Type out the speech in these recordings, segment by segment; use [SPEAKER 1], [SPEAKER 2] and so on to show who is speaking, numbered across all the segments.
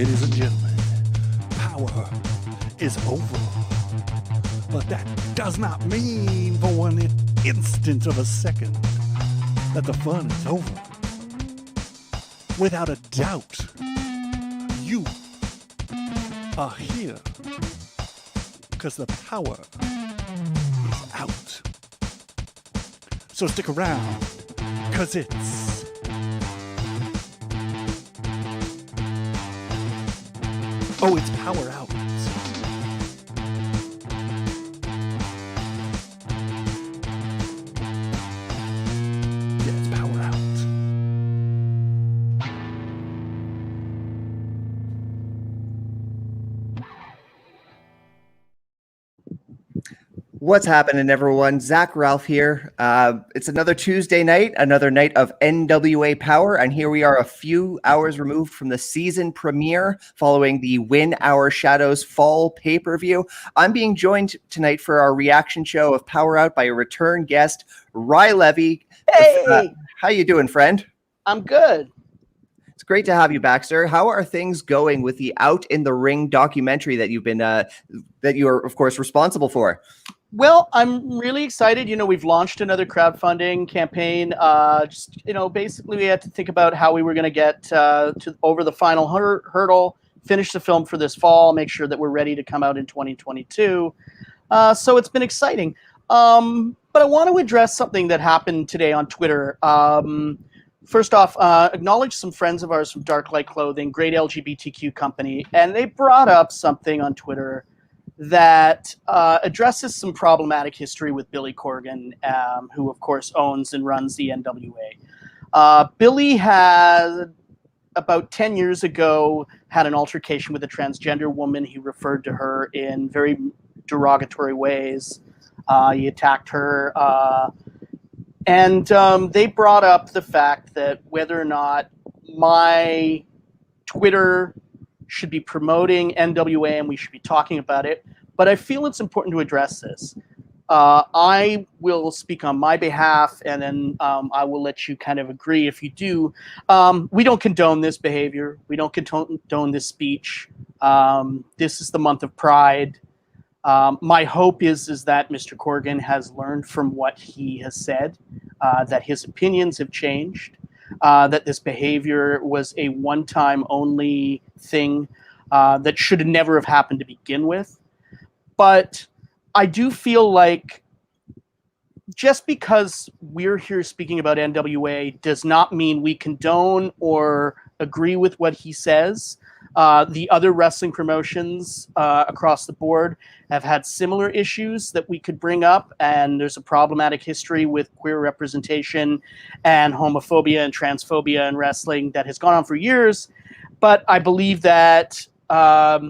[SPEAKER 1] Ladies and gentlemen, power is over. But that does not mean for one instant of a second that the fun is over. Without a doubt, you are here because the power is out. So stick around, because it's Power Out. Yeah, it's Power Out.
[SPEAKER 2] What's happening, everyone? Zach Ralph here. It's another Tuesday night, another night of NWA Power, and here we are a few hours removed from the season premiere following the Win Our Shadows fall pay-per-view. I'm being joined tonight for our reaction show of Power Out by a return guest, Rye Levy.
[SPEAKER 3] Hey!
[SPEAKER 2] How you doing, friend?
[SPEAKER 3] I'm good.
[SPEAKER 2] It's great to have you back, sir. How are things going with the Out in the Ring documentary that you've been that you are, of course, responsible for?
[SPEAKER 3] Well, I'm really excited. You know, we've launched another crowdfunding campaign. Basically we had to think about how we were going to get over the final hurdle, finish the film for this fall, make sure that we're ready to come out in 2022. So it's been exciting. But I want to address something that happened today on Twitter. First off, acknowledge some friends of ours from Dark Light Clothing, great LGBTQ company, and they brought up something on Twitter that addresses some problematic history with Billy Corgan, who, of course, owns and runs the NWA. Billy had, about 10 years ago, had an altercation with a transgender woman. He referred to her in very derogatory ways. He attacked her. And they brought up the fact that whether or not my Twitter should be promoting NWA and we should be talking about it, but I feel it's important to address this. I will speak on my behalf, and then I will let you kind of agree if you do. We don't condone this behavior. We don't condone this speech. This is the month of Pride. My hope is that Mr. Corgan has learned from what he has said, that his opinions have changed, that this behavior was a one-time only thing that should never have happened to begin with. But I do feel like just because we're here speaking about NWA does not mean we condone or agree with what he says. The other wrestling promotions across the board have had similar issues that we could bring up, and there's a problematic history with queer representation and homophobia and transphobia in wrestling that has gone on for years. But I believe that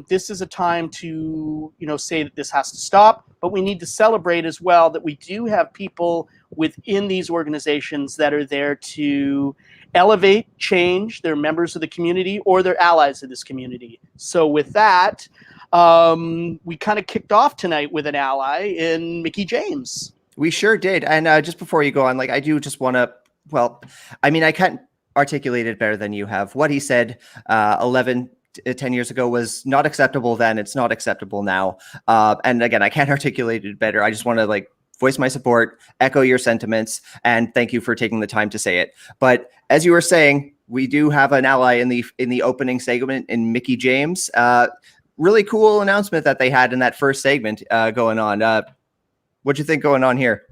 [SPEAKER 3] this is a time to, say that this has to stop, but we need to celebrate as well that we do have people within these organizations that are there to elevate change. They're members of the community or they're allies of this community. So with that, we kind of kicked off tonight with an ally in Mickie James.
[SPEAKER 2] We sure did. And just before you go on, I do just want to, I can't articulate it better than you have. What he said 10 years ago was not acceptable then. It's not acceptable now. And again, I can't articulate it better. I just want to voice my support, echo your sentiments, and thank you for taking the time to say it. But as you were saying, we do have an ally in the opening segment in Mickie James. Really cool announcement that they had in that first segment going on. What'd you think going on here?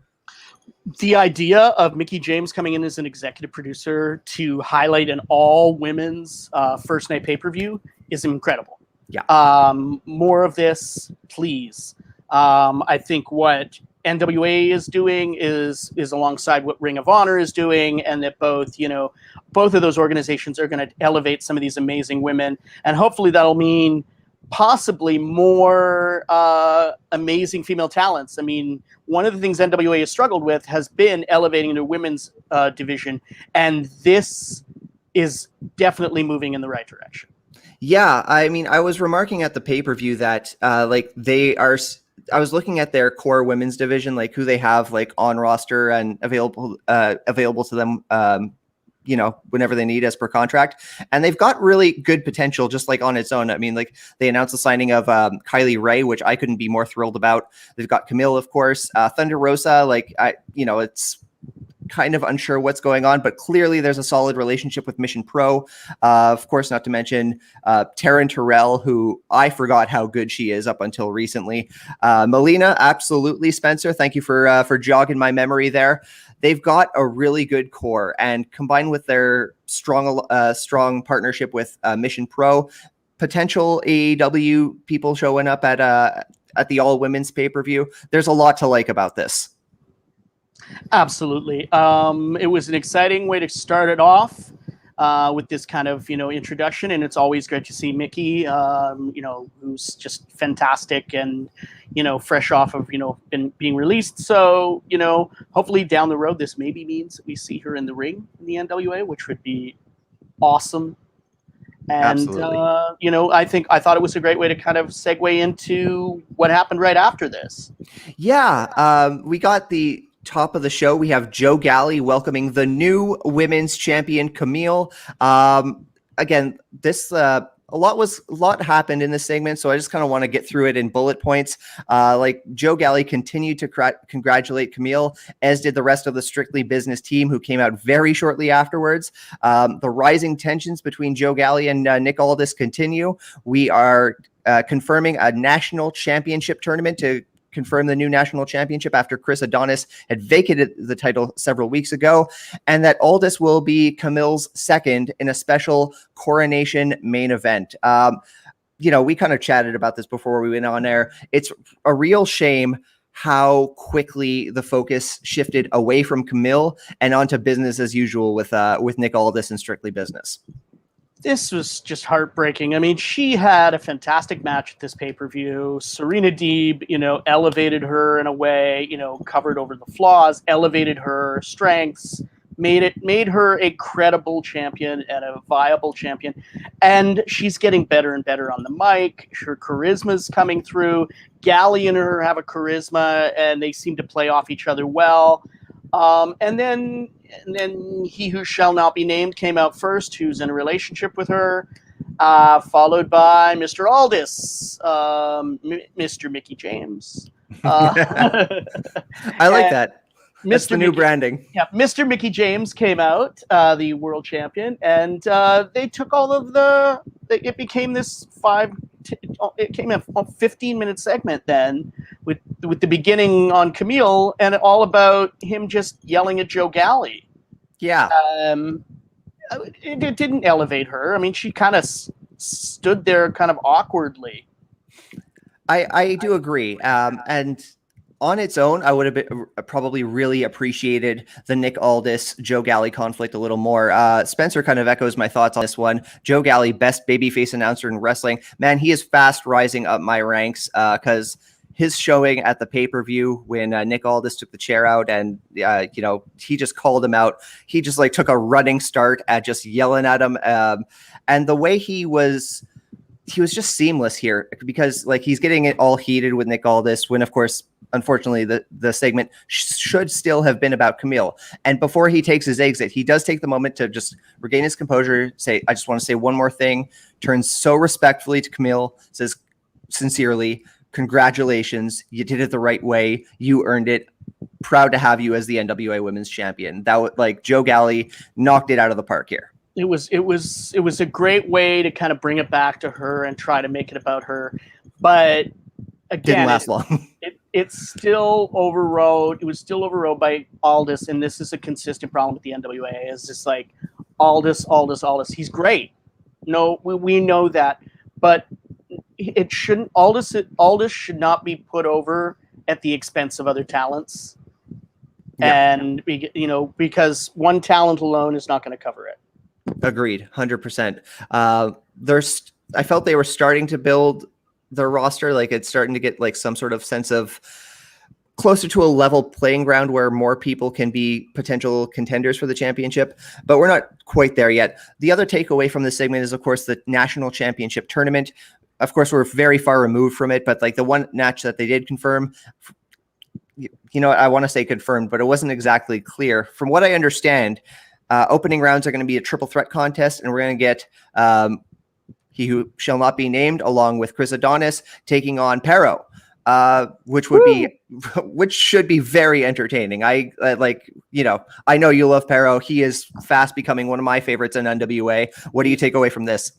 [SPEAKER 3] The idea of Mickie James coming in as an executive producer to highlight an all women's first night pay-per-view is incredible.
[SPEAKER 2] Yeah.
[SPEAKER 3] More of this, please. I think what NWA is doing is alongside what Ring of Honor is doing, and that both of those organizations are going to elevate some of these amazing women, and hopefully that'll mean possibly more amazing female talents. I mean, one of the things NWA has struggled with has been elevating their women's division, and this is definitely moving in the right direction.
[SPEAKER 2] Yeah, I mean, I was remarking at the pay-per-view that they are. I was looking at their core women's division, who they have on roster and available to them whenever they need as per contract. And they've got really good potential just like on its own. I mean, like they announced the signing of Kylie Ray, which I couldn't be more thrilled about. They've got Camille, of course, Thunder Rosa. Like it's kind of unsure what's going on, but clearly there's a solid relationship with Mission Pro. Of course, not to mention Taryn Terrell, who I forgot how good she is up until recently. Melina, absolutely. Spencer, thank you for jogging my memory there. They've got a really good core, and combined with their strong partnership with Mission Pro, potential AEW people showing up at the all women's pay-per-view. There's a lot to like about this.
[SPEAKER 3] Absolutely. It was an exciting way to start it off with this kind of, introduction. And it's always great to see Mickey, who's just fantastic and, fresh off of, being released. So, hopefully down the road, this maybe means that we see her in the ring in the NWA, which would be awesome. And, I thought it was a great way to kind of segue into what happened right after this.
[SPEAKER 2] Yeah. We got the top of the show. We have Joe Galli welcoming the new women's champion, Camille. Again, this a lot happened in this segment, so I just kind of want to get through it in bullet points. Like Joe Galli continued to congratulate Camille, as did the rest of the Strictly Business team, who came out very shortly afterwards. The rising tensions between Joe Galli and Nick Aldis continue. We are confirming a national championship tournament to confirm the new national championship after Chris Adonis had vacated the title several weeks ago, and that Aldis will be Camille's second in a special coronation main event. We kind of chatted about this before we went on air. It's a real shame how quickly the focus shifted away from Camille and onto business as usual with Nick Aldis and Strictly Business.
[SPEAKER 3] This was just heartbreaking. I mean, she had a fantastic match at this pay-per-view. Serena Deeb, elevated her in a way, covered over the flaws, elevated her strengths, made her a credible champion and a viable champion. And she's getting better and better on the mic. Her charisma's coming through. Galli and her have a charisma, and they seem to play off each other well. And then He Who Shall Not Be Named came out first, who's in a relationship with her, followed by Mr. Aldis, Mr. Mickey James.
[SPEAKER 2] I like that. That's the new branding.
[SPEAKER 3] Yeah, Mr. Mickey James came out, the world champion, and they took all of it became this it came a 15-minute segment then with the beginning on Camille and all about him just yelling at Joe Galli.
[SPEAKER 2] Yeah.
[SPEAKER 3] It didn't elevate her. I mean, she kind of stood there kind of awkwardly.
[SPEAKER 2] I do agree. And on its own, I would have probably really appreciated the Nick Aldis, Joe Galli conflict a little more. Spencer kind of echoes my thoughts on this one. Joe Galli, best babyface announcer in wrestling. Man, he is fast rising up my ranks because his showing at the pay-per-view when Nick Aldis took the chair out and, he just called him out. He just took a running start at just yelling at him. And the way he was just seamless here because he's getting it all heated with Nick Aldis when, of course, unfortunately, the segment should still have been about Camille. And before he takes his exit, he does take the moment to just regain his composure, say, I just want to say one more thing, turns so respectfully to Camille, says sincerely, congratulations, you did it the right way, you earned it, proud to have you as the NWA Women's Champion. That Joe Galli knocked it out of the park here.
[SPEAKER 3] It was a great way to kind of bring it back to her and try to make it about her, but again,
[SPEAKER 2] didn't last long.
[SPEAKER 3] It's still overrode. It was still overrode by Aldis, and this is a consistent problem with the NWA. It's just Aldis. He's great. No, we know that, but it shouldn't. Aldis should not be put over at the expense of other talents, and because one talent alone is not going to cover it.
[SPEAKER 2] Agreed, 100%. I felt they were starting to build their roster, it's starting to get some sort of sense of closer to a level playing ground where more people can be potential contenders for the championship, but we're not quite there yet. The other takeaway from this segment is, of course, the national championship tournament. Of course, we're very far removed from it, but the one match that they did confirm, I want to say confirmed, but it wasn't exactly clear. From what I understand, Opening rounds are going to be a triple threat contest, and we're going to get He Who Shall Not Be Named, along with Chris Adonis, taking on Powerrr, which should be very entertaining. I like, I know you love Powerrr. He is fast becoming one of my favorites in NWA. What do you take away from this?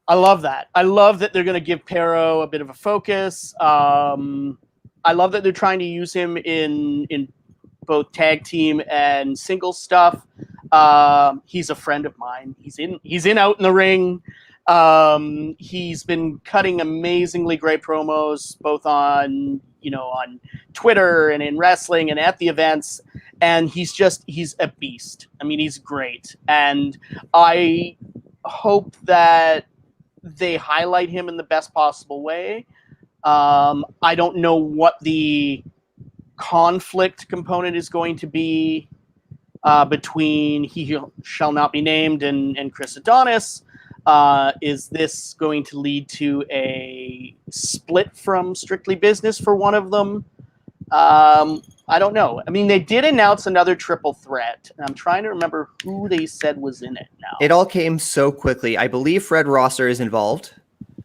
[SPEAKER 3] I love that. I love that they're going to give Powerrr a bit of a focus. I love that they're trying to use him in both tag team and single stuff. He's a friend of mine. He's in Out in the Ring. He's been cutting amazingly great promos, both on Twitter and in wrestling and at the events. And he's a beast. I mean, he's great. And I hope that they highlight him in the best possible way. I don't know what the conflict component is going to be between He Who Shall Not Be Named and Chris Adonis. Is this going to lead to a split from Strictly Business for one of them? I don't know. I mean, they did announce another triple threat, and I'm trying to remember who they said was in it now.
[SPEAKER 2] It all came so quickly. I believe Fred Rosser is involved.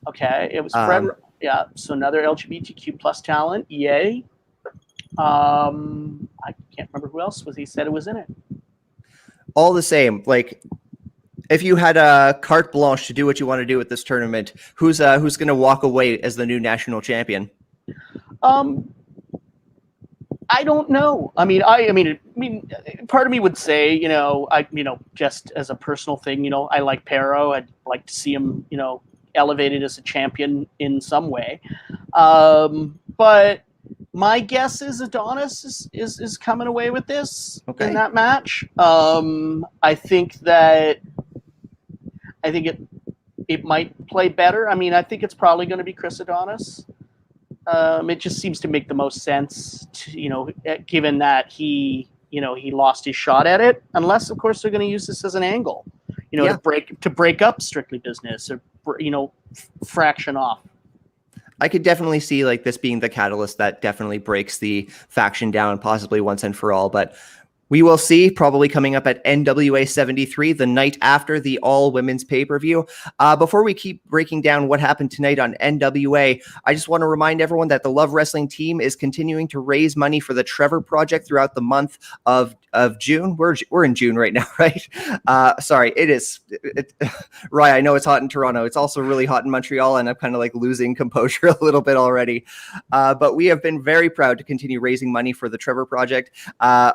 [SPEAKER 3] Okay, it was Fred. Yeah, so another LGBTQ plus talent. Yay. I can't remember who else he said it was in it.
[SPEAKER 2] All the same, like, if you had a carte blanche to do what you want to do with this tournament, who's going to walk away as the new national champion?
[SPEAKER 3] I don't know. I mean, part of me would say, just as a personal thing, I like Powerrr. I'd like to see him, elevated as a champion in some way. But my guess is Adonis is coming away with this in that match. I think it might play better. I mean, I think it's probably going to be Chris Adonis. It just seems to make the most sense to, given that he lost his shot at it, unless of course they're going to use this as an angle, to break up Strictly Business or, fraction off.
[SPEAKER 2] I could definitely see like this being the catalyst that definitely breaks the faction down, possibly once and for all, but we will see, probably coming up at NWA 73, the night after the all-women's pay-per-view. Before we keep breaking down what happened tonight on NWA, I just want to remind everyone that the Love Wrestling team is continuing to raise money for the Trevor Project throughout the month of June. We're in June right now, right? Sorry, it is. Right, I know it's hot in Toronto. It's also really hot in Montreal, and I'm kind of like losing composure a little bit already. But we have been very proud to continue raising money for the Trevor Project.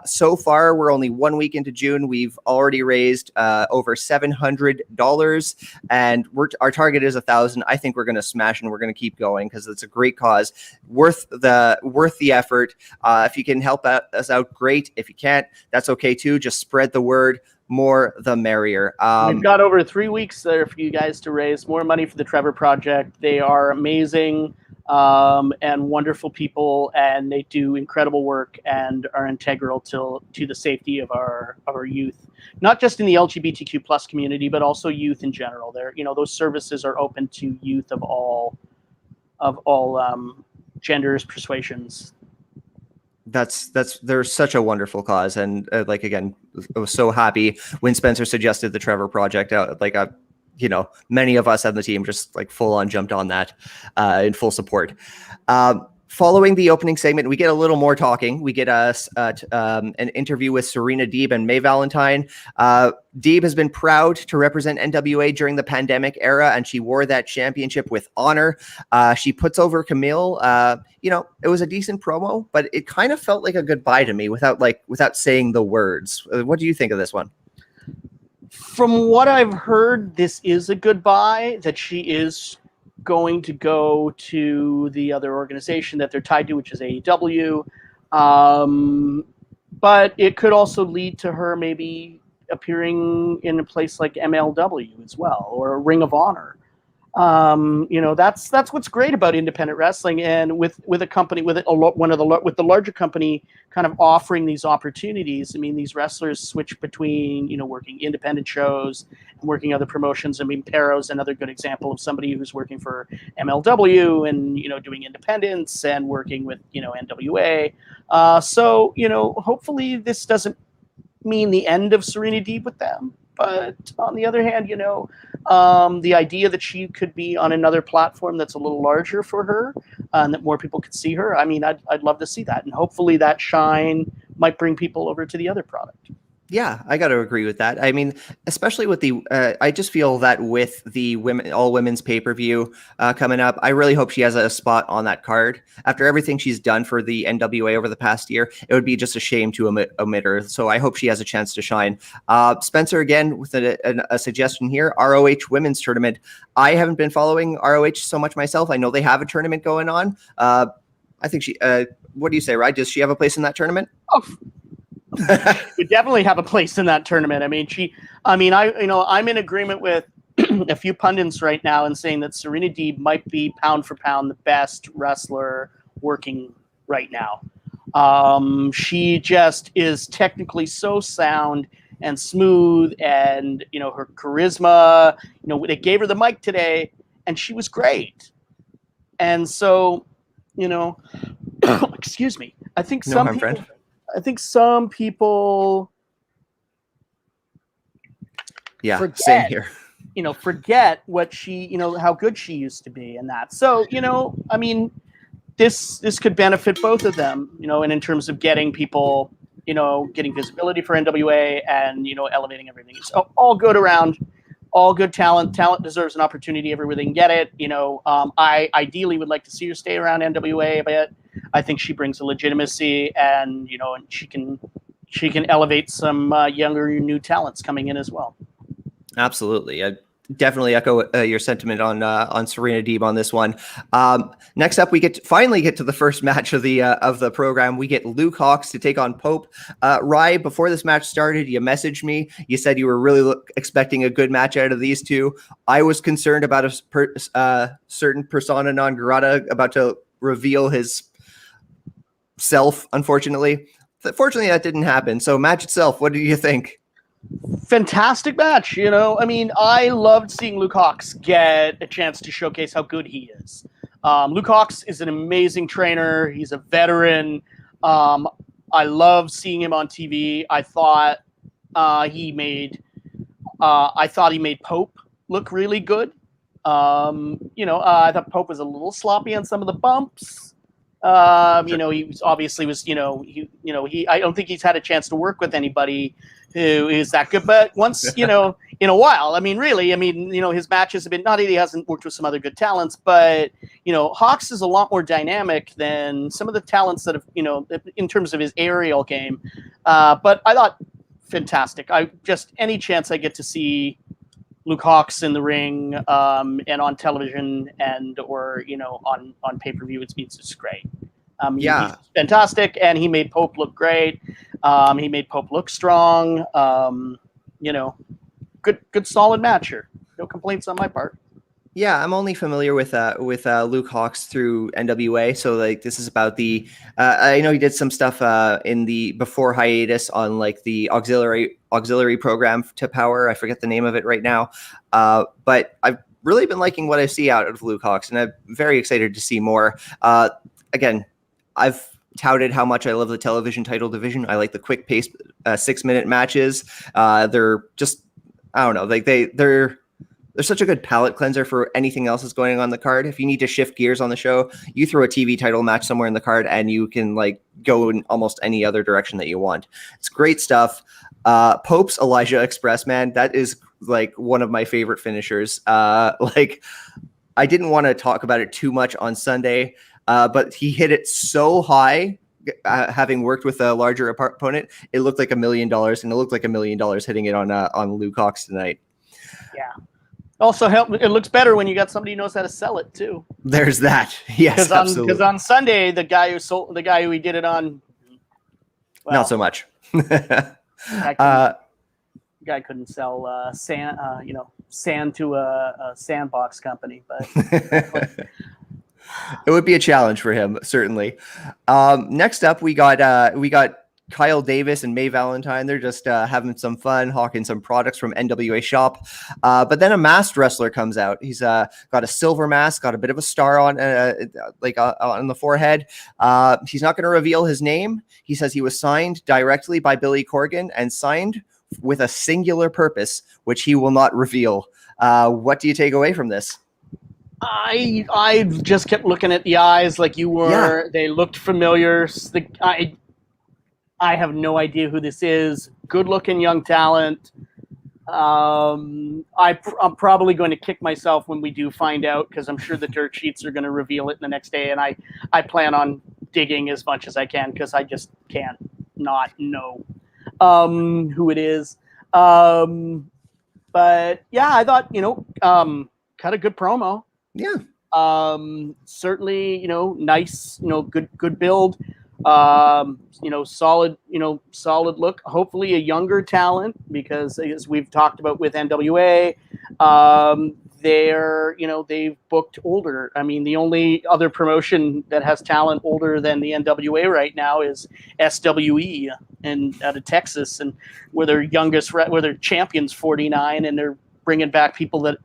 [SPEAKER 2] So far, we're only 1 week into June. We've already raised over $700, and our target is 1,000. I think we're going to smash, and we're going to keep going because it's a great cause, worth the effort. If you can help us out, great. If you can't, that's okay too. Just spread the word. More the merrier.
[SPEAKER 3] We've got over 3 weeks there for you guys to raise more money for the Trevor Project. They are amazing and wonderful people, and they do incredible work and are integral to the safety of our youth, not just in the LGBTQ plus community, but also youth in general. Those services are open to youth of all genders, persuasions. They're
[SPEAKER 2] such a wonderful cause, and again, I was so happy when Spencer suggested the Trevor Project. Many of us on the team just like full on jumped on that in full support. Following the opening segment, we get a little more talking. We get an interview with Serena Deeb and May Valentine. Deeb has been proud to represent NWA during the pandemic era, and she wore that championship with honor. She puts over Camille. It was a decent promo, but it kind of felt like a goodbye to me without saying the words. What do you think of this one?
[SPEAKER 3] From what I've heard, this is a goodbye, that she is going to go to the other organization that they're tied to, which is AEW. But it could also lead to her maybe appearing in a place like MLW as well, or Ring of Honor. That's what's great about independent wrestling, and with a company with the larger company kind of offering these opportunities. I mean, these wrestlers switch between working independent shows and working other promotions. I mean, Powerrr's another good example of somebody who's working for MLW and doing independence and working with NWA. So hopefully this doesn't mean the end of Serena Deeb with them. But on the other hand, the idea that she could be on another platform that's a little larger for her, and that more people could see her, I mean, I'd love to see that. And hopefully that shine might bring people over to the other product.
[SPEAKER 2] Yeah, I got to agree with that. I mean, especially with the, I just feel that with the all women's pay-per-view coming up, I really hope she has a spot on that card. After everything she's done for the NWA over the past year, it would be just a shame to omit her. So I hope she has a chance to shine. Spencer, again, with a suggestion here, ROH women's tournament. I haven't been following ROH so much myself. I know they have a tournament going on. I think what do you say, Ryan? Does she have a place in that tournament?
[SPEAKER 3] Oh, we definitely have a place in that tournament. I mean, I'm in agreement with a few pundits right now in saying that Serena Deeb might be pound for pound the best wrestler working right now. She just is technically so sound and smooth, and her charisma. They gave her the mic today, and she was great. And so, excuse me. I think some people forget,
[SPEAKER 2] same here.
[SPEAKER 3] Forget what she, how good she used to be and that. So, I mean, this could benefit both of them, and in terms of getting people, getting visibility for NWA and, elevating everything. So all good around, all good talent. Talent deserves an opportunity everywhere they can get it. I ideally would like to see her stay around NWA a bit. I think she brings a legitimacy, and and she can elevate some younger new talents coming in as well.
[SPEAKER 2] Absolutely. I definitely echo your sentiment on Serena Deeb on this one. Next up, we finally get to the first match of the program. We get Luke Hawx to take on Pope. Rye, before this match started, you messaged me. You said you were really expecting a good match out of these two. I was concerned about a certain persona non grata about to reveal his self. Unfortunately, that didn't happen. So, match itself, what do you think?
[SPEAKER 3] Fantastic match. I loved seeing Luke Hawx get a chance to showcase how good he is. Luke Hawx is an amazing trainer. He's a veteran. I love seeing him on TV. I thought he made Pope look really good. I thought Pope was a little sloppy on some of the bumps. He obviously was, I don't think he's had a chance to work with anybody who is that good, but once, in a while, his matches have been, not that he hasn't worked with some other good talents, but, Hawx is a lot more dynamic than some of the talents that have, in terms of his aerial game. But I thought fantastic. Any chance I get to see Luke Hawx in the ring, and on television or on pay-per-view, it's just great. He's fantastic, and he made Pope look great. He made Pope look strong. Good solid match here. No complaints on my part.
[SPEAKER 2] Yeah, I'm only familiar with Luke Hawx through NWA, so this is about the. I know he did some stuff in the before hiatus on the auxiliary program to Powerrr. I forget the name of it right now, but I've really been liking what I see out of Luke Hawx, and I'm very excited to see more. Again, I've touted how much I love the television title division. I like the quick paced 6-minute matches. They're just, I don't know, they're such a good palate cleanser for anything else that's going on the card. If you need to shift gears on the show, you throw a TV title match somewhere in the card and you can go in almost any other direction that you want. It's great stuff. Pope's Elijah Express, man, that is one of my favorite finishers. I didn't want to talk about it too much on Sunday, but he hit it so high. Having worked with a larger opponent, it looked like $1 million, and it looked like $1 million hitting it on Luke Hawx tonight.
[SPEAKER 3] Yeah. Also, it looks better when you got somebody who knows how to sell it too.
[SPEAKER 2] There's that. Yes, absolutely. Because
[SPEAKER 3] on Sunday, the guy who he did it on,
[SPEAKER 2] not so much.
[SPEAKER 3] Guy couldn't sell sand to a sandbox company, but
[SPEAKER 2] it would be a challenge for him, certainly. Next up, we got Kyle Davis and May Valentine, they're just having some fun, hawking some products from NWA shop. But then a masked wrestler comes out. He's got a silver mask, got a bit of a star on on the forehead. He's not going to reveal his name. He says he was signed directly by Billy Corgan and signed with a singular purpose, which he will not reveal. What do you take away from this?
[SPEAKER 3] I just kept looking at the eyes like you were. Yeah. They looked familiar. I have no idea who this is. Good-looking young talent. I'm probably going to kick myself when we do find out, because I'm sure the dirt sheets are going to reveal it the next day, and I plan on digging as much as I can, because I just can't not know who it is. But yeah, I thought, cut a good promo.
[SPEAKER 2] Yeah.
[SPEAKER 3] Certainly, nice, good build. Solid look. Hopefully a younger talent, because as we've talked about with NWA, they've booked older. I mean, the only other promotion that has talent older than the NWA right now is SWE out of Texas, and where their champion's 49, and they're bringing back people that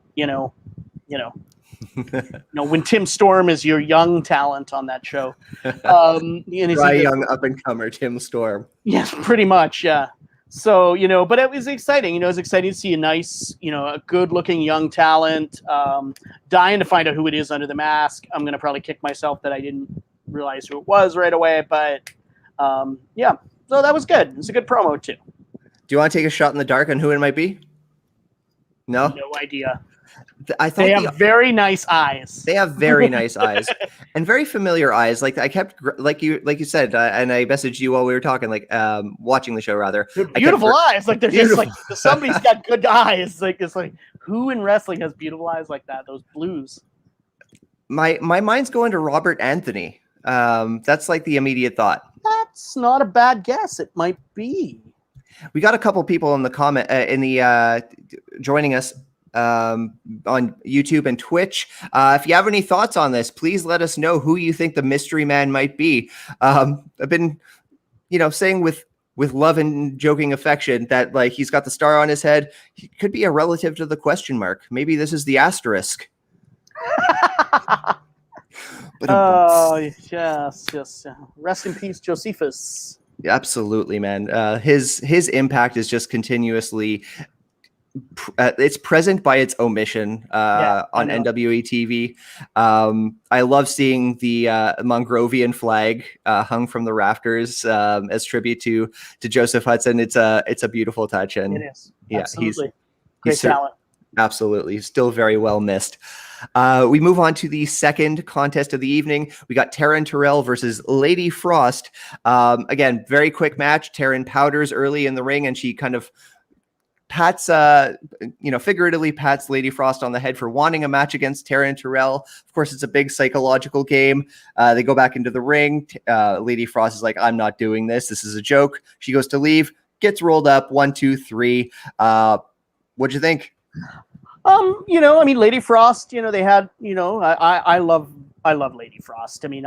[SPEAKER 3] when Tim Storm is your young talent on that show.
[SPEAKER 2] Young up-and-comer Tim Storm.
[SPEAKER 3] Yes, pretty much, yeah. So, but it was exciting. It was exciting to see a nice, a good-looking young talent. Dying to find out who it is under the mask. I'm going to probably kick myself that I didn't realize who it was right away. But, yeah, so that was good. It was a good promo, too.
[SPEAKER 2] Do you want to take a shot in the dark on who it might be? No?
[SPEAKER 3] No idea.
[SPEAKER 2] I thought
[SPEAKER 3] they have very nice eyes.
[SPEAKER 2] They have very nice eyes and very familiar eyes. Like I kept, like you said, and I messaged you while we were talking, watching the show rather.
[SPEAKER 3] They're beautiful eyes. Like they're beautiful. Just like somebody's got good eyes. Like it's like who in wrestling has beautiful eyes like that? Those blues.
[SPEAKER 2] My mind's going to Robert Anthony. That's like the immediate thought.
[SPEAKER 3] That's not a bad guess. It might be.
[SPEAKER 2] We got a couple people in the comment joining us on YouTube and Twitch. If you have any thoughts on this, please let us know who you think the mystery man might be. I've been, saying with love and joking affection that he's got the star on his head. He could be a relative to the question mark. Maybe this is the asterisk.
[SPEAKER 3] Yes. Rest in peace, Josephus.
[SPEAKER 2] Absolutely, man. His impact is just continuously. It's present by its omission on NWA TV. I love seeing the Mongrovian flag hung from the rafters as tribute to Joseph Hudson. It's a beautiful touch, and
[SPEAKER 3] it is.
[SPEAKER 2] Yeah,
[SPEAKER 3] absolutely.
[SPEAKER 2] he's
[SPEAKER 3] great talent.
[SPEAKER 2] Absolutely, still very well missed. We move on to the second contest of the evening. We got Taryn Terrell versus Lady Frost. Again, very quick match. Taryn powders early in the ring, and she kind of pats, figuratively pats Lady Frost on the head for wanting a match against Taryn Terrell. Of course, it's a big psychological game. They go back into the ring. Lady Frost is like, I'm not doing this. This is a joke. She goes to leave, gets rolled up. 1, 2, 3. What'd you think?
[SPEAKER 3] Lady Frost, they had, I love Lady Frost. I mean,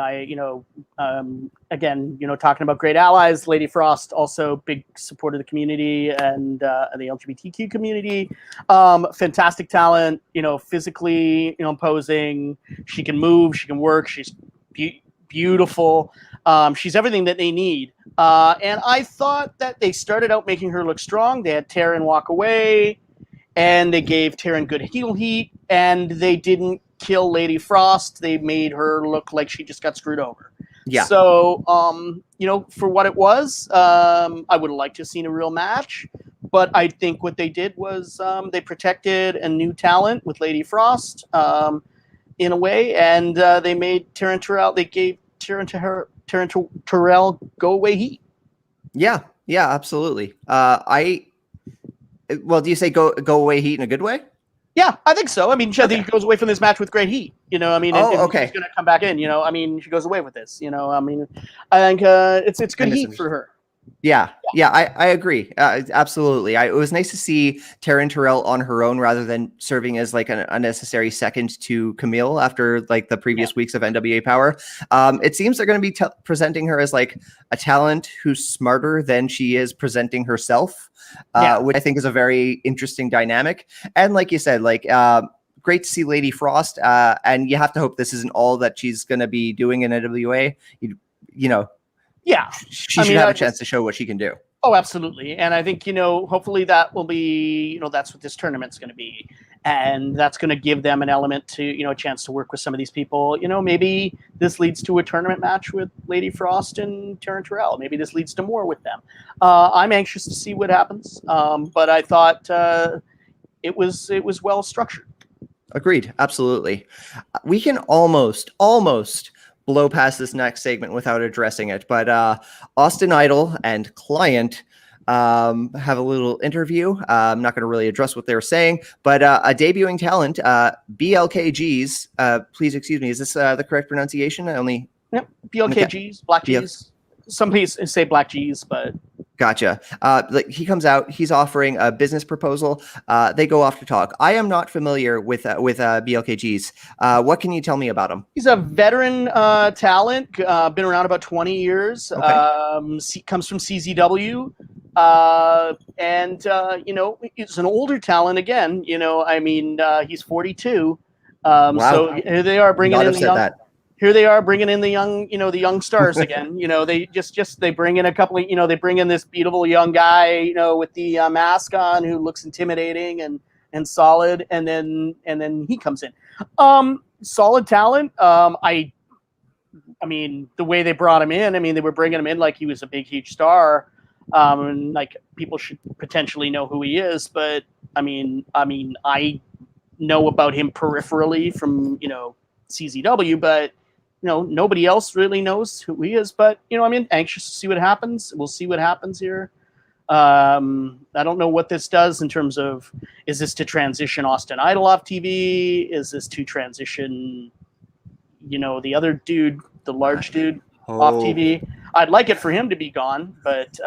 [SPEAKER 3] again, talking about great allies, Lady Frost, also big support of the community and the LGBTQ community. Fantastic talent, physically, imposing. She can move, she can work. She's beautiful. She's everything that they need. And I thought that they started out making her look strong. They had Taryn walk away, and they gave Taryn good heel heat, and they didn't kill Lady Frost. They made her look like she just got screwed over.
[SPEAKER 2] Yeah.
[SPEAKER 3] So, for what it was, I would have liked to have seen a real match, but I think what they did was they protected a new talent with Lady Frost in a way, and they made Taryn Terrell. They gave Taryn Terrell go away heat.
[SPEAKER 2] Yeah, absolutely. Well, do you say go away heat in a good way?
[SPEAKER 3] Yeah, I think so. I mean, I think he goes away from this match with great heat.
[SPEAKER 2] Okay.
[SPEAKER 3] She's going to come back in. She goes away with this. I think it's good heat for her.
[SPEAKER 2] Yeah. Yeah, I agree. Absolutely. It was nice to see Taryn Terrell on her own rather than serving as like an unnecessary second to Camille after like the previous weeks of NWA Power. It seems they're going to be presenting her as like a talent who's smarter than she is presenting herself, which I think is a very interesting dynamic. And like you said, like, great to see Lady Frost. And you have to hope this isn't all that she's going to be doing in NWA. You know,
[SPEAKER 3] Yeah.
[SPEAKER 2] she should have a chance to show what she can do.
[SPEAKER 3] Oh, absolutely. And I think, hopefully that will be, that's what this tournament's going to be. And that's going to give them an element to, a chance to work with some of these people. Maybe this leads to a tournament match with Lady Frost and Taryn Terrell. Maybe this leads to more with them. I'm anxious to see what happens. But I thought it was well structured.
[SPEAKER 2] Agreed. Absolutely. We can almost blow past this next segment without addressing it. But Austin Idol and Client have a little interview. I'm not going to really address what they were saying, but a debuting talent, BLKGs. Please excuse me. Is this the correct pronunciation?
[SPEAKER 3] BLKGs, Black G's. Some people say Black G's, but
[SPEAKER 2] gotcha. He comes out. He's offering a business proposal. They go off to talk. I am not familiar with BLKGs. What can you tell me about him?
[SPEAKER 3] He's a veteran talent. Been around about 20 years. Okay. Comes from CZW. And he's an older talent again. He's 42.
[SPEAKER 2] Wow.
[SPEAKER 3] So here they are bringing in the young. Here they are bringing in the young, the young stars again. They bring in a couple of, they bring in this beautiful young guy, with the mask on who looks intimidating and solid, and then he comes in. Solid talent. I mean, the way they brought him in, they were bringing him in like he was a big, huge star. And like people should potentially know who he is, but I know about him peripherally from, CZW, but nobody else really knows who he is, but anxious to see what happens. We'll see what happens here. I don't know what this does in terms of, is this to transition Austin Idol off TV? Is this to transition, the other dude, the large dude off TV? I'd like it for him to be gone, but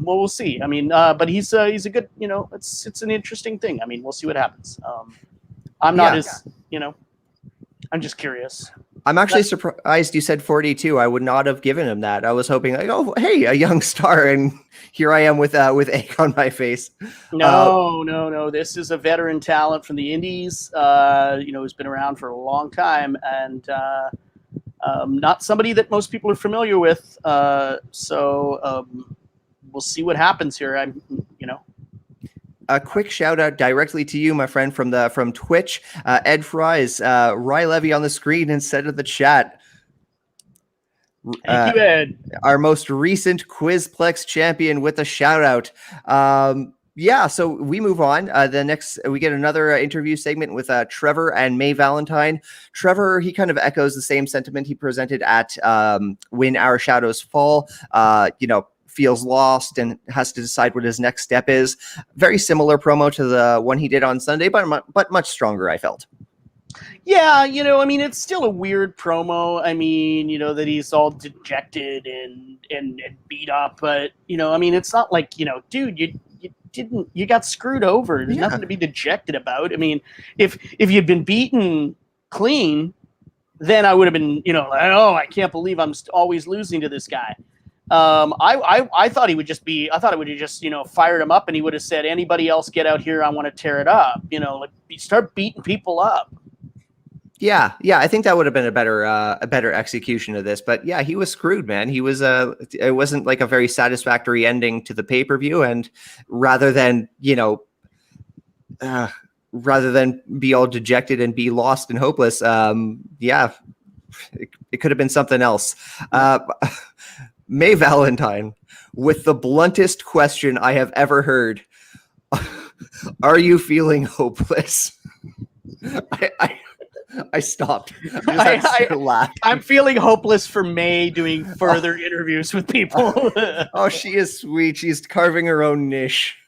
[SPEAKER 3] we'll see. But he's a good, it's an interesting thing. We'll see what happens. I'm not I'm just curious.
[SPEAKER 2] I'm actually surprised you said 42. I would not have given him that. I was hoping like, oh, hey, a young star, and here I am with egg on my face.
[SPEAKER 3] No. This is a veteran talent from the Indies. Who's been around for a long time, and not somebody that most people are familiar with. So we'll see what happens here.
[SPEAKER 2] A quick shout out directly to you, my friend, from Twitch. Ed Fries, Rye Levy on the screen instead of the chat.
[SPEAKER 3] Thank you, Ed.
[SPEAKER 2] Our most recent Quizplex champion with a shout out. So we move on. We get another interview segment with Trevor and May Valentine. Trevor, he kind of echoes the same sentiment he presented at When Our Shadows Fall. Feels lost and has to decide what his next step is. Very similar promo to the one he did on Sunday, but much stronger, I felt.
[SPEAKER 3] Yeah, it's still a weird promo. That he's all dejected and beat up, but it's not like, dude, you got screwed over. There's nothing to be dejected about. If you'd been beaten clean, then I would have been, I can't believe I'm always losing to this guy. I thought he would just fired him up, and he would have said, anybody else get out here, I want to tear it up. Start beating people up.
[SPEAKER 2] Yeah, I think that would have been a better execution of this. But yeah, he was screwed, man. He was it wasn't like a very satisfactory ending to the pay-per-view, and rather than be all dejected and be lost and hopeless, it could have been something else. May Valentine, with the bluntest question I have ever heard. Are you feeling hopeless? I stopped. I just had to laugh.
[SPEAKER 3] I'm feeling hopeless for May doing further interviews with people.
[SPEAKER 2] Oh, she is sweet. She's carving her own niche.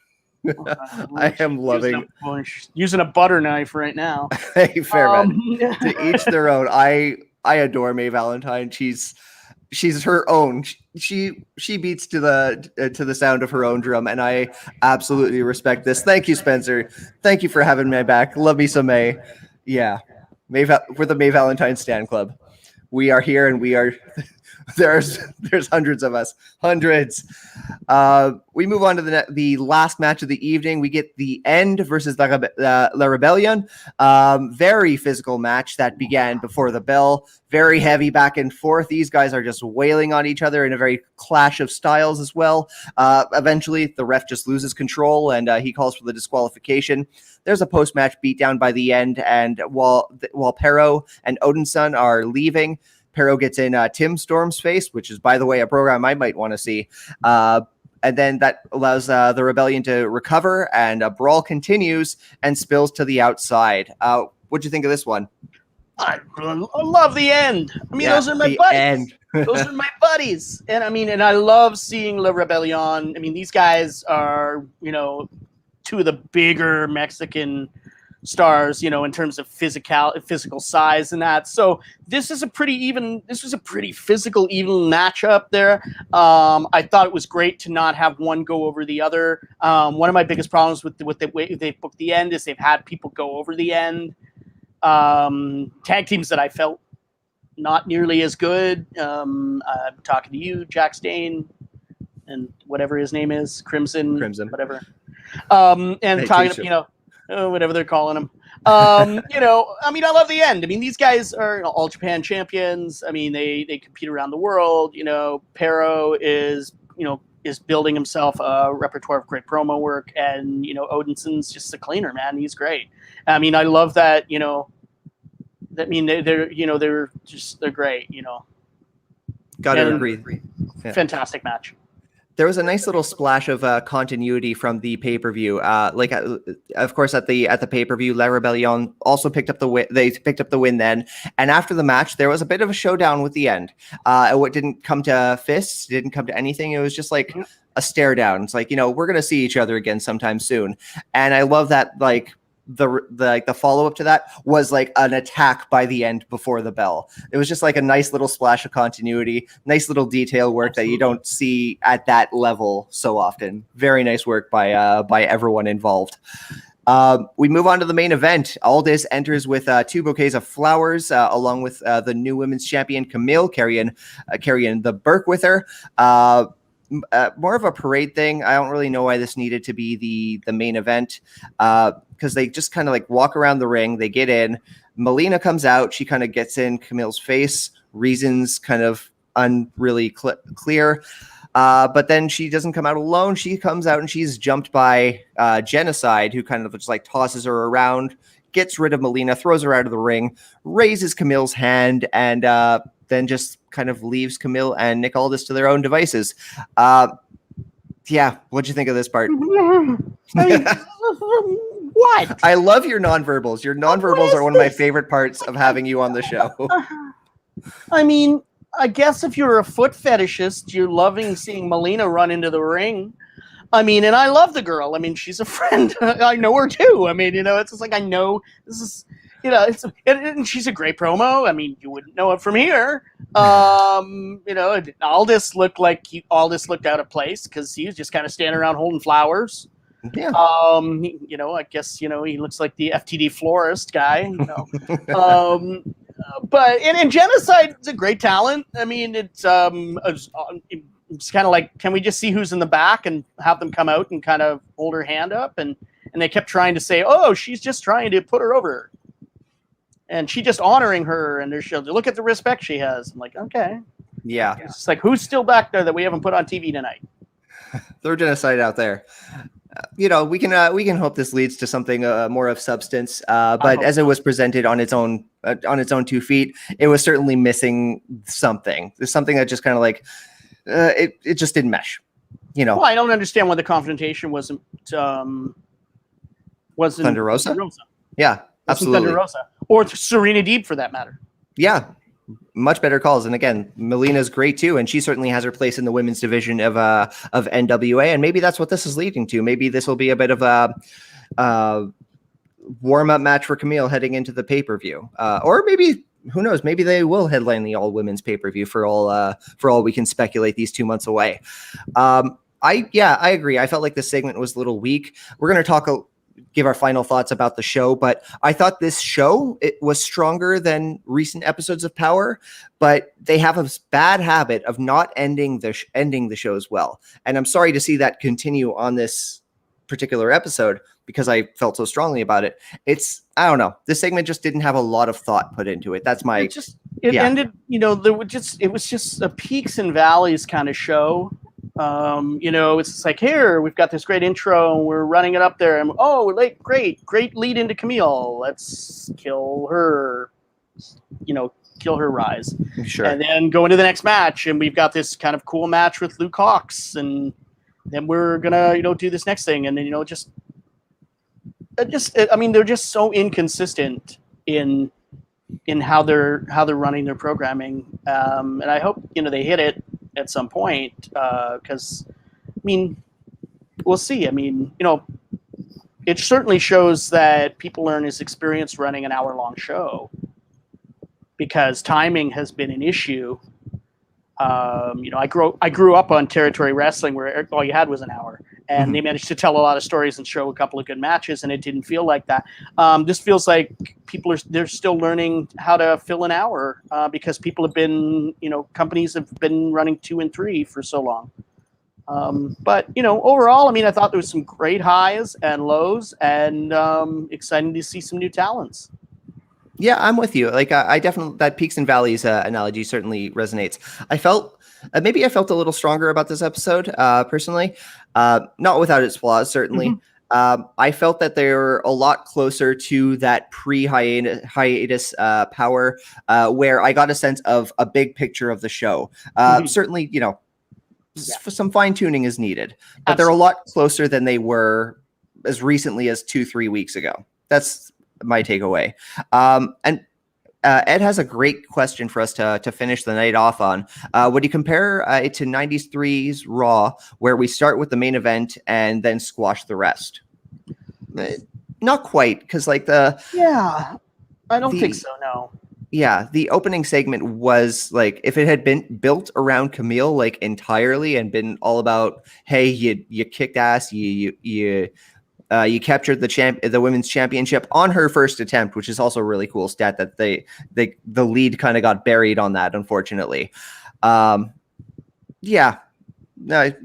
[SPEAKER 2] I am loving
[SPEAKER 3] using a butter knife right now.
[SPEAKER 2] Hey, fair man. To each their own. I adore May Valentine. She's she's her own. She beats to the sound of her own drum, and I absolutely respect this. Thank you, Spencer. Thank you for having me back. Love me some May. Yeah, we're the May Valentine Stan Club. We are here, and we are. There's hundreds of us, hundreds. We move on to the last match of the evening. We get the End versus La Rebellion. Very physical match that began before the bell. Very heavy back and forth. These guys are just wailing on each other in a very clash of styles as well. Eventually, the ref just loses control, and he calls for the disqualification. There's a post-match beatdown by the End, and while Powerrr and Odinson are leaving, Powerrr gets in Tim Storm's face, which is, by the way, a program I might want to see. And then that allows the Rebellion to recover, and a brawl continues and spills to the outside. What'd you think of this one?
[SPEAKER 3] I love the End. I mean, those are my buddies. Those are my buddies. And I mean, and I love seeing La Rebellion. I mean, these guys are, two of the bigger Mexican stars, in terms of physical size and that. So this was a pretty physical, even matchup there. I thought it was great to not have one go over the other. One of my biggest problems with the way they've booked the End is they've had people go over the End. Tag teams that I felt not nearly as good. I'm talking to you, Jack Stain, and whatever his name is, Crimson, whatever. And talking, whatever they're calling him. I mean, I love the End. I mean, these guys are All Japan champions. I mean, they compete around the world. Powerrr is building himself a repertoire of great promo work, and Odinson's just a cleaner, man. He's great. I mean, I love that. That mean they're great.
[SPEAKER 2] Gotta agree. Yeah.
[SPEAKER 3] Fantastic match.
[SPEAKER 2] There was a nice little splash of continuity from the pay-per-view. Of course, at the pay-per-view, La Rebellion also picked up the win. They picked up the win then. And after the match, there was a bit of a showdown with the End. What didn't come to fists, didn't come to anything. It was just like a stare down. It's like, we're gonna see each other again sometime soon. And I love that, like, the follow-up to that was like an attack by the End before the bell. It was just like a nice little splash of continuity, nice little detail work that you don't see at that level so often. Very nice work by everyone involved. We move on to the main event. Aldis enters with 2 bouquets of flowers, along with the new women's champion Camille carrying the Burke with her. More of a parade thing. I don't really know why this needed to be the main event, because they just kind of like walk around the ring. They get in. Melina comes out. She kind of gets in Camille's face. Reasons kind of unreally clear. But then she doesn't come out alone. She comes out and she's jumped by Genocide, who kind of just like tosses her around, gets rid of Melina, throws her out of the ring, raises Camille's hand, and then just kind of leaves Camille and Nick Aldis to their own devices. Yeah, what'd you think of this part?
[SPEAKER 3] What?
[SPEAKER 2] I love your nonverbals. Your nonverbals are one of my favorite parts of having you on the show.
[SPEAKER 3] I mean, I guess if you're a foot fetishist, you're loving seeing Melina run into the ring. I mean, and I love the girl. I mean, she's a friend. I know her too. I mean, it's just like, I know this is, and she's a great promo. I mean, you wouldn't know it from here. Aldis looked out of place because he was just kind of standing around holding flowers.
[SPEAKER 2] Yeah.
[SPEAKER 3] I guess, he looks like the FTD florist guy, but and Genocide is a great talent. I mean, it's kind of like, can we just see who's in the back and have them come out and kind of hold her hand up? And they kept trying to say, oh, she's just trying to put her over. And she just honoring her, and she'll look at the respect she has. I'm like, okay.
[SPEAKER 2] Yeah.
[SPEAKER 3] It's like, who's still back there that we haven't put on TV tonight?
[SPEAKER 2] Throw Genocide out there. We can hope this leads to something more of substance. But as it was presented on its own 2 feet, it was certainly missing something. There's something that just kind of like it just didn't mesh.
[SPEAKER 3] Well, I don't understand why the confrontation wasn't
[SPEAKER 2] Thunder Rosa. Yeah, absolutely.
[SPEAKER 3] Thunder Rosa or Serena Deeb for that matter.
[SPEAKER 2] Yeah. Much better calls. And again, Melina's great too. And she certainly has her place in the women's division of NWA. And maybe that's what this is leading to. Maybe this will be a bit of a warm-up match for Camille heading into the pay-per-view. Or maybe who knows? Maybe they will headline the all women's pay-per-view for all we can speculate these 2 months away. I agree. I felt like this segment was a little weak. We're going to give our final thoughts about the show, but I thought this show, it was stronger than recent episodes of Power, but they have a bad habit of not ending the shows well. And I'm sorry to see that continue on this particular episode because I felt so strongly about it. I don't know. This segment just didn't have a lot of thought put into it. That's my...
[SPEAKER 3] It ended, it was just a peaks and valleys kind of show. It's just like, here, we've got this great intro and we're running it up there and great lead into Camille. Let's kill her rise.
[SPEAKER 2] Sure.
[SPEAKER 3] And then go into the next match and we've got this kind of cool match with Luke Hawx, and then we're gonna, do this next thing. And then, they're just so inconsistent in how they're running their programming. And I hope, they hit it at some point, because we'll see. It certainly shows that people aren't as experienced running an hour-long show, because timing has been an issue. I grew up on territory wrestling where all you had was an hour, and they managed to tell a lot of stories and show a couple of good matches, and it didn't feel like that. This feels like they're still learning how to fill an hour, because people have been, companies have been running 2 and 3 for so long. But overall, I thought there was some great highs and lows, and exciting to see some new talents.
[SPEAKER 2] Yeah, I'm with you. Like, I definitely, that peaks and valleys analogy certainly resonates. I felt a little stronger about this episode, personally, not without its flaws, certainly. I felt that they were a lot closer to that pre-hiatus Power, where I got a sense of a big picture of the show. Certainly, some fine tuning is needed, but they're a lot closer than they were as recently as 2-3 weeks ago. That's my takeaway. And Ed has a great question for us to finish the night off on. Would you compare it to 93's Raw, where we start with the main event and then squash the rest? Not quite, because I
[SPEAKER 3] don't think so, no.
[SPEAKER 2] Yeah, the opening segment was like, if it had been built around Camille like entirely and been all about, hey, you kicked ass, you captured the women's championship on her first attempt, which is also a really cool stat that the lead kind of got buried on that, unfortunately. No,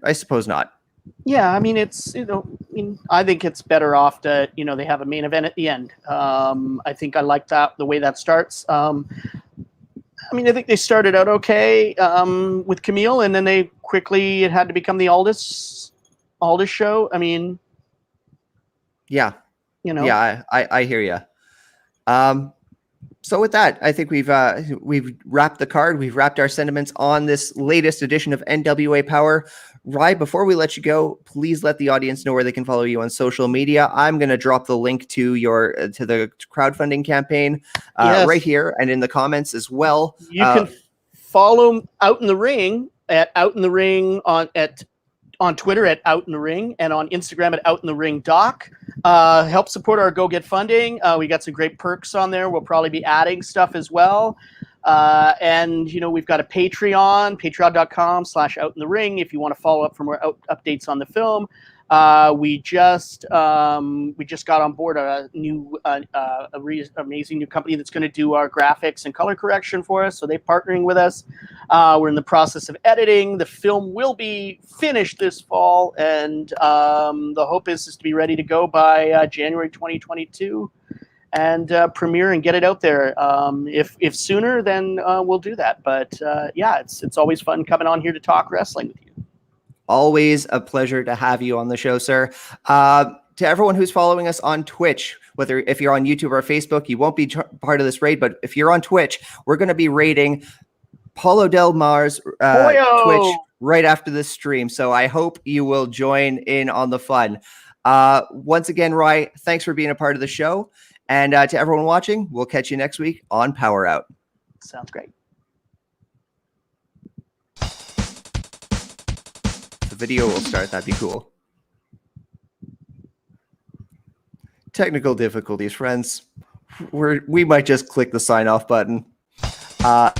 [SPEAKER 2] I suppose not.
[SPEAKER 3] Yeah, I think it's better off to, they have a main event at the end. I think I like the way that starts. I think they started out okay with Camille, and then it had to become the Aldous show.
[SPEAKER 2] Yeah. Yeah, I hear you. So with that, I think we've wrapped the card. We've wrapped our sentiments on this latest edition of NWA Power. Rye, before we let you go, please let the audience know where they can follow you on social media. I'm going to drop the link to the crowdfunding campaign right here and in the comments as well.
[SPEAKER 3] You can follow Out in the Ring at Out in the Ring on Twitter at Out in the Ring, and on Instagram at Out in the Ring Doc. Help support our Go Get Funding. We got some great perks on there. We'll probably be adding stuff as well. And we've got a Patreon, patreon.com/Out in the Ring, if you want to follow up for more updates on the film. We just got on board a new, amazing new company that's going to do our graphics and color correction for us. So they're partnering with us. We're in the process of editing. The film will be finished this fall, and the hope is to be ready to go by January 2022, and premiere and get it out there. If sooner, then we'll do that. But it's always fun coming on here to talk wrestling with you.
[SPEAKER 2] Always a pleasure to have you on the show, sir. To everyone who's following us on Twitch, if you're on YouTube or Facebook, you won't be part of this raid, but if you're on Twitch, we're going to be raiding Paulo Del Mar's Twitch right after this stream. So I hope you will join in on the fun. Once again, Rye, thanks for being a part of the show. And to everyone watching, we'll catch you next week on PowerrrOut.
[SPEAKER 3] Sounds great.
[SPEAKER 2] The video will start. That'd be cool. Technical difficulties, friends. We might just click the sign off button. Uh,